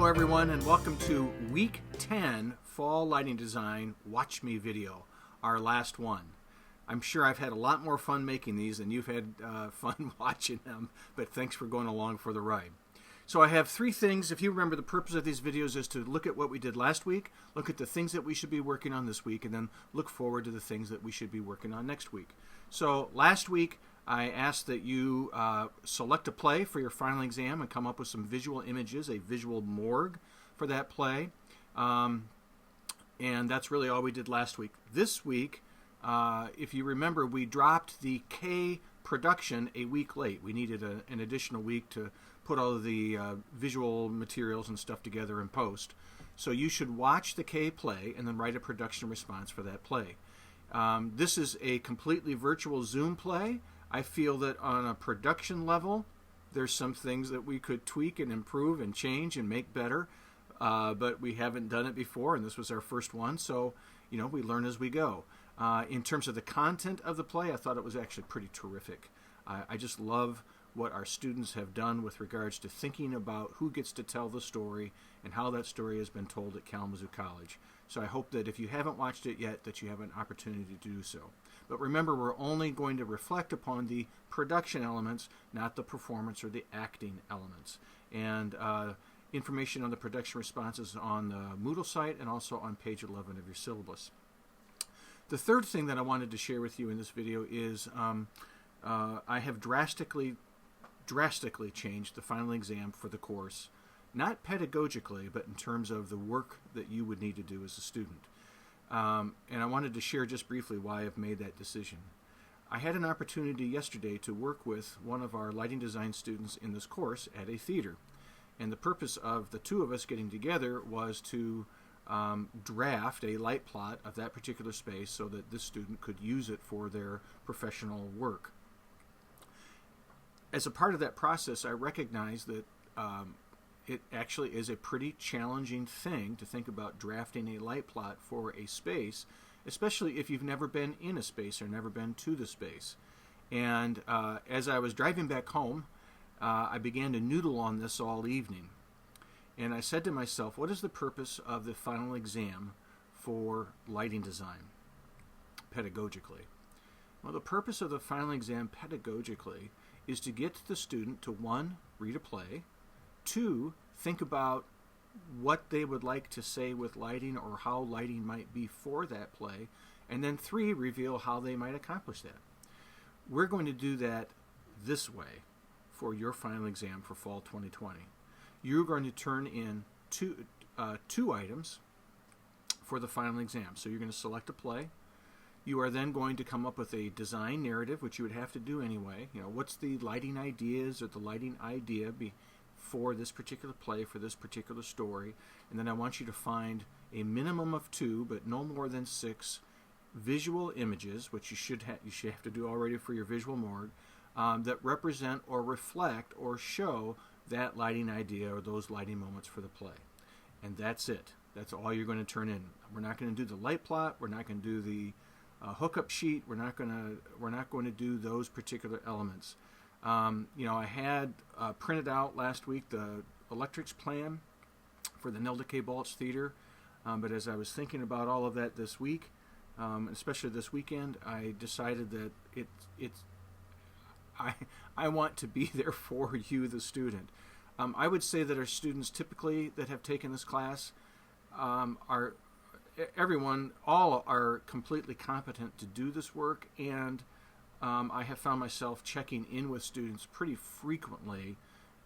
Hello everyone, and welcome to Week 10 Fall Lighting Design Watch Me video, our last one. I'm sure I've had a lot more fun making these than you've had fun watching them, but thanks for going along for the ride. So I have three things. If you remember, the purpose of these videos is to look at what we did last week, look at the things that we should be working on this week, and then look forward to the things that we should be working on next week. So last week, I asked that you select a play for your final exam and come up with some visual images, a visual morgue for that play. And that's really all we did last week. This week, if you remember, we dropped the K production a week late. We needed an additional week to put all of the visual materials and stuff together in post. So you should watch the K play and then write a production response for that play. This is a completely virtual Zoom play. I feel that on a production level, there's some things that we could tweak and improve and change and make better, but we haven't done it before, and this was our first one, so we learn as we go. In terms of the content of the play, I thought it was actually pretty terrific. I just love what our students have done with regards to thinking about who gets to tell the story and how that story has been told at Kalamazoo College. So I hope that if you haven't watched it yet, that you have an opportunity to do so. But remember, we're only going to reflect upon the production elements, not the performance or the acting elements. And information on the production responses on the Moodle site and also on page 11 of your syllabus. The third thing that I wanted to share with you in this video is I have drastically changed the final exam for the course, not pedagogically, but in terms of the work that you would need to do as a student. And I wanted to share just briefly why I've made that decision. I had an opportunity yesterday to work with one of our lighting design students in this course at a theater. And the purpose of the two of us getting together was to draft a light plot of that particular space so that this student could use it for their professional work. As a part of that process, I recognize that it actually is a pretty challenging thing to think about drafting a light plot for a space, especially if you've never been in a space or never been to the space. And as I was driving back home, I began to noodle on this all evening. And I said to myself, what is the purpose of the final exam for lighting design, pedagogically? Well, the purpose of the final exam pedagogically is to get the student to, one, read a play, two, think about what they would like to say with lighting or how lighting might be for that play, and then three, reveal how they might accomplish that. We're going to do that this way for your final exam for fall 2020. You're going to turn in two items for the final exam. So you're going to select a play. You are then going to come up with a design narrative, which you would have to do anyway. What's the lighting ideas or the lighting idea for this particular play, for this particular story. And then I want you to find a minimum of 2, but no more than 6 visual images, which you should have to do already for your visual morgue, that represent or reflect or show that lighting idea or those lighting moments for the play. And that's it. That's all you're going to turn in. We're not going to do the light plot. We're not going to do the hookup sheet. We're not going to do those particular elements. I had printed out last week the electrics plan for the Nelda K. Balch Theater, but as I was thinking about all of that this week, especially this weekend, I decided that I want to be there for you, the student. I would say that our students typically that have taken this class all are completely competent to do this work, and I have found myself checking in with students pretty frequently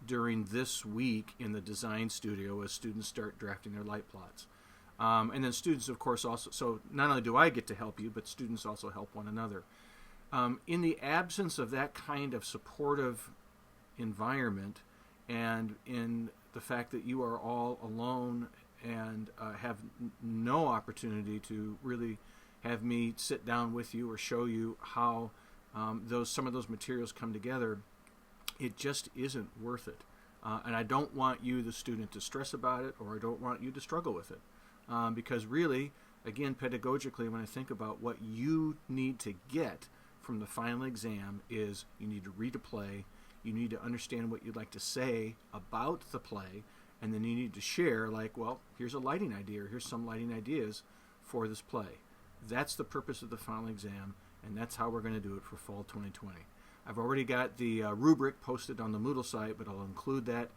during this week in the design studio as students start drafting their light plots. And then students, of course, also, so not only do I get to help you, but students also help one another. In the absence of that kind of supportive environment, and in the fact that you are all alone and have no opportunity to really have me sit down with you or show you how some of those materials come together, it just isn't worth it. And I don't want you, the student, to stress about it, or I don't want you to struggle with it. Because really, again, pedagogically, when I think about what you need to get from the final exam is you need to read a play, you need to understand what you'd like to say about the play, and then you need to share, like, well, here's a lighting idea, or here's some lighting ideas for this play. That's the purpose of the final exam, and that's how we're going to do it for fall 2020. I've already got the rubric posted on the Moodle site, but I'll include that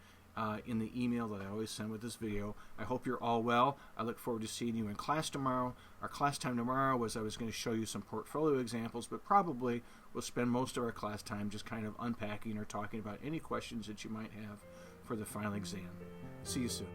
in the email that I always send with this video. I hope you're all well. I look forward to seeing you in class tomorrow. Our class time tomorrow was I was going to show you some portfolio examples, but probably we'll spend most of our class time just kind of unpacking or talking about any questions that you might have for the final exam. See you soon.